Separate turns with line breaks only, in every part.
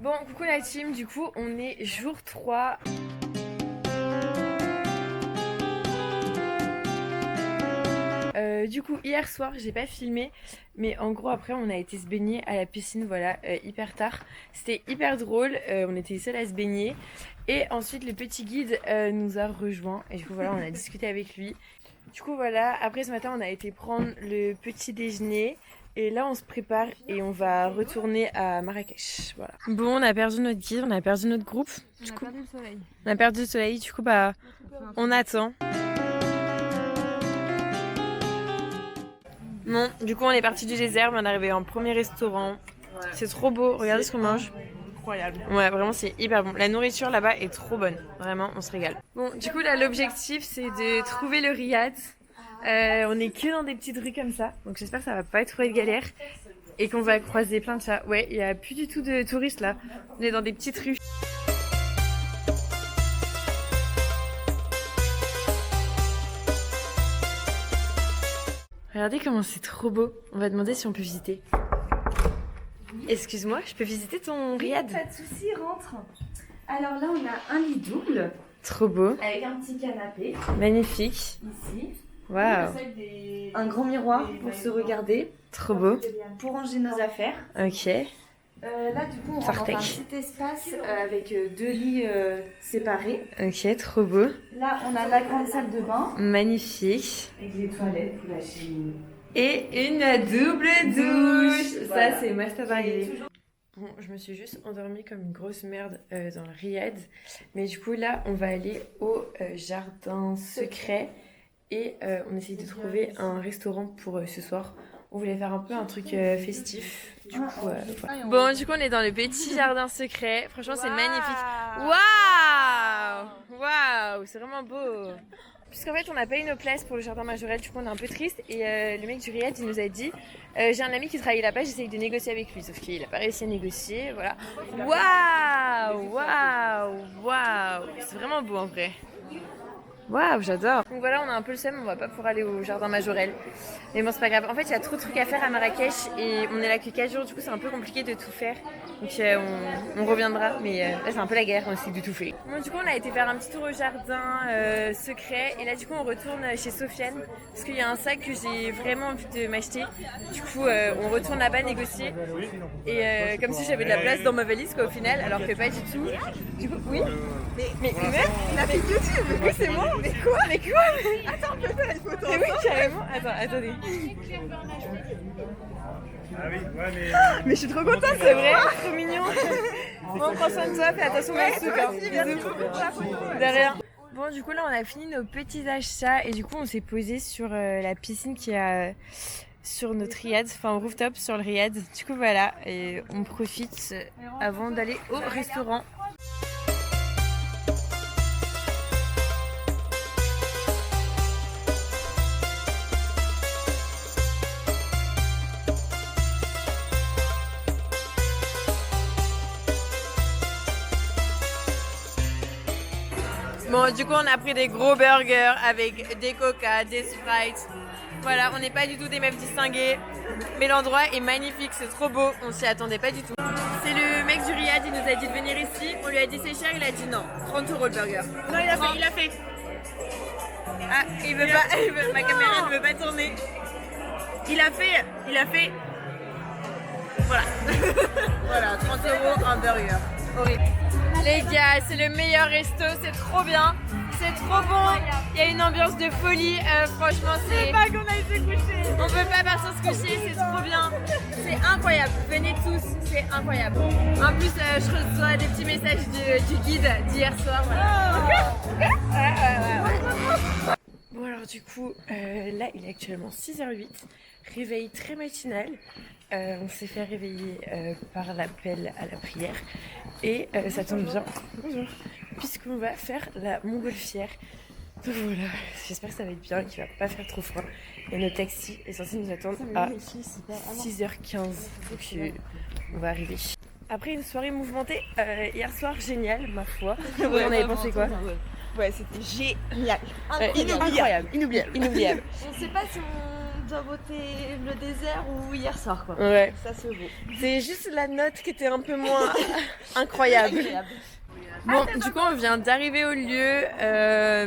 Bon, coucou la team, du coup on est jour 3. Du coup hier soir j'ai pas filmé, mais en gros après on a été se baigner à la piscine, voilà, hyper tard. C'était hyper drôle, on était seuls à se baigner. Et ensuite le petit guide nous a rejoint et du coup voilà on a discuté avec lui. Du coup voilà, après ce matin on a été prendre le petit déjeuner. Et là on se prépare et on va retourner à Marrakech, voilà. Bon, on a perdu notre guide, on a perdu notre groupe. Du coup,
perdu le soleil.
on a perdu le soleil, du coup bah on attend. Bon, du coup on est parti du désert, on est arrivé en premier restaurant. Ouais. C'est trop beau, regardez ce qu'on mange.
Incroyable.
Ouais, vraiment c'est hyper bon. La nourriture là-bas est trop bonne, vraiment on se régale. Bon, du coup là l'objectif c'est de trouver le riad. On est que dans des petites rues comme ça, donc j'espère que ça va pas être trop de galère et qu'on va croiser plein de chats. Ouais, il y a plus du tout de touristes là. On est dans des petites rues. Regardez comment c'est trop beau. On va demander si on peut visiter. Excuse-moi, je peux visiter ton riad?
Pas de soucis, rentre. Alors là, on a un lit double.
Trop beau.
Avec un petit canapé.
Magnifique.
Ici.
Waouh.
Un grand miroir pour se regarder.
Trop beau.
Pour ranger nos affaires.
Ok.
Là, du coup, on rentre dans un petit espace avec deux lits séparés.
Ok, trop beau.
Là, on a la grande salle de bain.
Magnifique.
Avec les toilettes, la cheminée.
Et une double douche. Ça, c'est moi, ça va arriver. Bon, je me suis juste endormie comme une grosse merde dans le riad. Mais du coup, là, on va aller au jardin secret. Et on essaye de trouver un restaurant pour ce soir. On voulait faire un peu un truc festif. Du coup, voilà. Bon, du coup, on est dans le petit jardin secret. Franchement, c'est magnifique. Waouh! Waouh! C'est vraiment beau. Puisqu'en fait, on n'a pas eu nos places pour le jardin majorel. Du coup, on est un peu triste. Et le mec du riad, il nous a dit j'ai un ami qui travaille là-bas, j'essaye de négocier avec lui. Sauf qu'il n'a pas réussi à négocier. Voilà. Waouh! Waouh! Waouh! C'est vraiment beau en vrai. Waouh, j'adore. Donc voilà, on a un peu le seum, on va pas pouvoir aller au jardin majorel. Mais bon, c'est pas grave. En fait, il y a trop de trucs à faire à Marrakech et on est là que 4 jours, du coup, c'est un peu compliqué de tout faire. Donc on reviendra, mais là, c'est un peu la guerre, on essaie de tout faire. Bon, du coup, on a été faire un petit tour au jardin secret et là, du coup, on retourne chez Sofiane parce qu'il y a un sac que j'ai vraiment envie de m'acheter. Du coup, on retourne là-bas négocier et comme si j'avais de la place dans ma valise, quoi, au final, alors que pas du tout. Du coup, oui. Mais il a fait YouTube, mais c'est moi. Mais quoi? Attends, peut-être une photo. Mais oui, carrément. Attends, attendez.
Ah oui, ouais,
mais je suis trop contente, c'est vrai, trop mignon. Bon, prends soin de toi, fais attention à ce Bisous. De rien. Bon, du coup, là, on a fini nos petits achats et du coup, on s'est posé sur la piscine qui a sur notre riad, enfin au rooftop sur le riad. Du coup, voilà, et on profite avant d'aller au restaurant. Bon, du coup, on a pris des gros burgers avec des coca, des sprites. Voilà, on n'est pas du tout des meufs distinguées. Mais l'endroit est magnifique, c'est trop beau. On s'y attendait pas du tout. C'est le mec du riad, il nous a dit de venir ici. On lui a dit c'est cher, il a dit non. 30 € le burger. Non, il a fait. Ah, il veut pas, ma caméra ne veut pas tourner. Il a fait. Voilà. Voilà, 30 € un burger. Horrible. Les gars, c'est le meilleur resto, c'est trop bien, c'est trop bon, il y a une ambiance de folie, franchement c'est...
pas qu'on a été coucher.
On peut pas partir se coucher, c'est trop bien, c'est incroyable, venez tous, c'est incroyable. En plus, je reçois des petits messages du guide d'hier soir, voilà. Bon alors du coup, là il est actuellement 6h08, réveil très matinal. On s'est fait réveiller par l'appel à la prière et ça tombe bien, bonjour, puisqu'on va faire la montgolfière. Donc voilà, j'espère que ça va être bien, qu'il va pas faire trop froid. Et notre taxi est censé nous attendre à 6h15, donc on va arriver. Après une soirée mouvementée, hier soir, génial, ma foi. Ouais, on avait pensé quoi?
Ouais, c'était génial.
Inoubliable.
On sait pas si on
doit voter le désert ou hier soir quoi.
Ouais.
Ça c'est beau.
C'est juste la note qui était un peu moins incroyable. Bon, du coup, on vient d'arriver au lieu,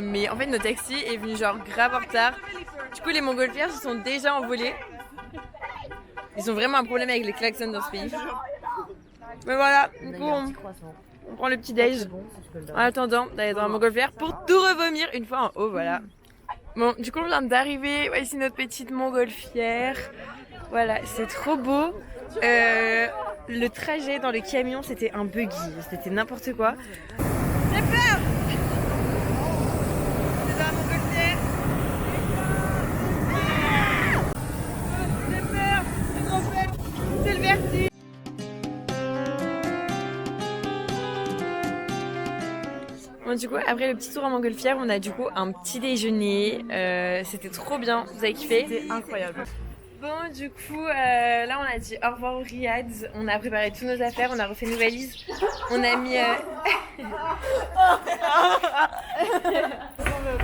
mais en fait, notre taxi est venu genre grave en retard. Du coup, les montgolfières se sont déjà envolés. Ils ont vraiment un problème avec les klaxons dans ce pays. Mais voilà, du coup, on prend le petit déj en attendant d'aller dans la montgolfière pour tout revomir une fois en haut, voilà. Bon, du coup, on vient d'arriver. Voici notre petite montgolfière. Voilà, c'est trop beau. Le trajet dans le camion, c'était un buggy, c'était n'importe quoi. J'ai peur! C'est dans la montgolfière. J'ai peur, j'ai trop peur. C'est le vertige. Bon, du coup, après le petit tour en montgolfière, on a du coup un petit déjeuner. C'était trop bien, vous avez kiffé?
C'était incroyable.
Bon, du coup, là, on a dit au revoir au Riyad. On a préparé toutes nos affaires, on a refait nos valises. On a mis.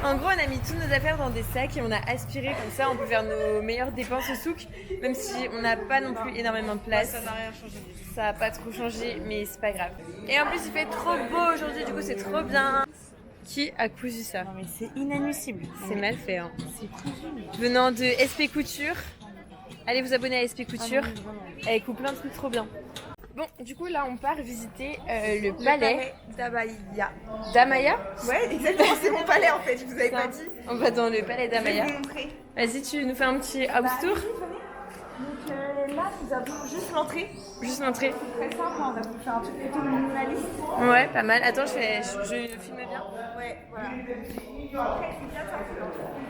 En gros, on a mis toutes nos affaires dans des sacs et on a aspiré comme ça. On peut faire nos meilleures dépenses au souk, même si on n'a pas non plus énormément de place.
Ça n'a rien changé.
Ça n'a pas trop changé, mais c'est pas grave. Et en plus, il fait trop beau aujourd'hui, du coup, c'est trop bien. Qui a cousu ça?
Non mais c'est inadmissible.
C'est mal fait, hein. Venant de SP Couture. Allez vous abonner à SP Couture. Elle coupe plein de trucs trop bien. Bon, du coup, là, on part visiter le palais
d'Amaya.
d'Amaya.
Ouais, exactement, c'est mon palais en fait, je vous avais pas dit.
On va dans le palais
Je vais
d'Amaya.
vous montrer.
Vas-y, tu nous fais un petit house tour.
Donc là, nous avons juste l'entrée.
Juste l'entrée.
Très simple, on va vous faire un truc plutôt minimaliste.
Ouais, pas mal. Attends, je filme bien.
Ouais, voilà. Après, il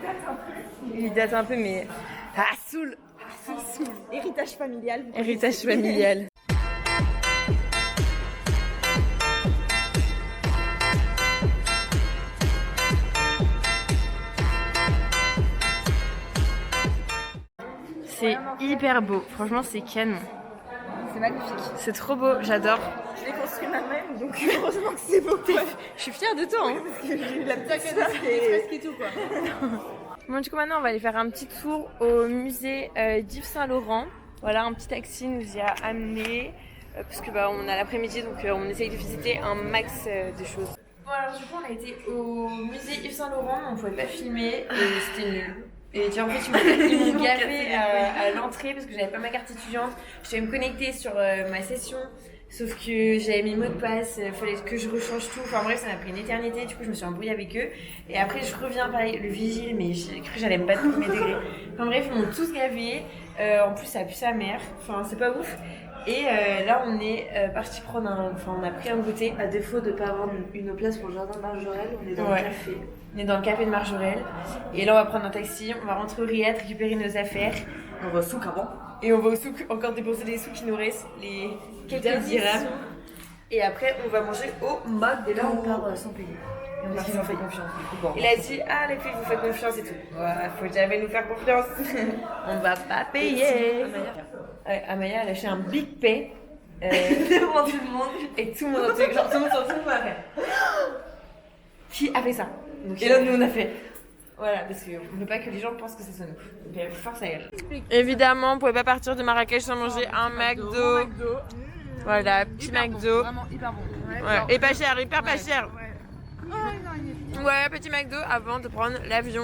date un peu.
Il date un peu, mais. Ah, saoul!
Héritage familial.
Héritage familial. C'est hyper beau, franchement c'est canon.
C'est magnifique.
C'est trop beau, j'adore.
Je l'ai construit moi-même, donc heureusement que c'est beau.
Je suis fière de toi. Hein.
Parce que j'ai eu la petite fresque et tout quoi.
Bon, du coup maintenant on va aller faire un petit tour au musée d'Yves Saint Laurent. Voilà, un petit taxi nous y a amené parce que bah, on a l'après-midi donc on essaye de visiter un max de choses. Bon alors du coup on a été au musée Yves Saint Laurent, on pouvait pas filmer et c'était nul. Et tu vois, en fait, ils m'ont gavé à l'entrée parce que j'avais pas ma carte étudiante. Je devais me connecter sur ma session, sauf que j'avais mis le mot de passe, il fallait que je rechange tout. Enfin bref, ça m'a pris une éternité, du coup je me suis embrouillée avec eux. Et après je reviens pareil, le vigile, mais j'ai cru que j'allais me battre pour mes degrés. Enfin bref, ils m'ont tous gavé. En plus ça a pu sa mère, enfin c'est pas ouf. Et là on est parti prendre on a pris un goûter.
À défaut de ne pas avoir une place pour le jardin de Marjorelle, on est dans le café.
On est dans le café de Marjorelle. Et là on va prendre un taxi, on va rentrer au Riyad, récupérer nos affaires.
On va au souk avant.
Et on va au souk, encore dépenser les sous qui nous restent, les quelques dirhams. Et après on va manger au McDo.
Et là on part sans payer. Et on dit qu'ils ont fait confiance. Bon.
Il a dit, ah les filles vous faites confiance et tout. Ouais, faut jamais nous faire confiance. On va pas payer. Amaya elle a acheté un big pay.
Devant tout le monde.
Et tout le monde a fait, genre tout le monde a fait. Qui a fait ça? Et là nous on a fait. Voilà, parce qu'on veut pas que les gens pensent que c'est ça nous. Donc force à elle. Évidemment, on pouvait pas partir de Marrakech sans manger un McDo. Voilà, petit McDo.
Vraiment hyper bon.
Ouais. Et pas cher, hyper pas cher. Ouais, petit McDo avant de prendre l'avion.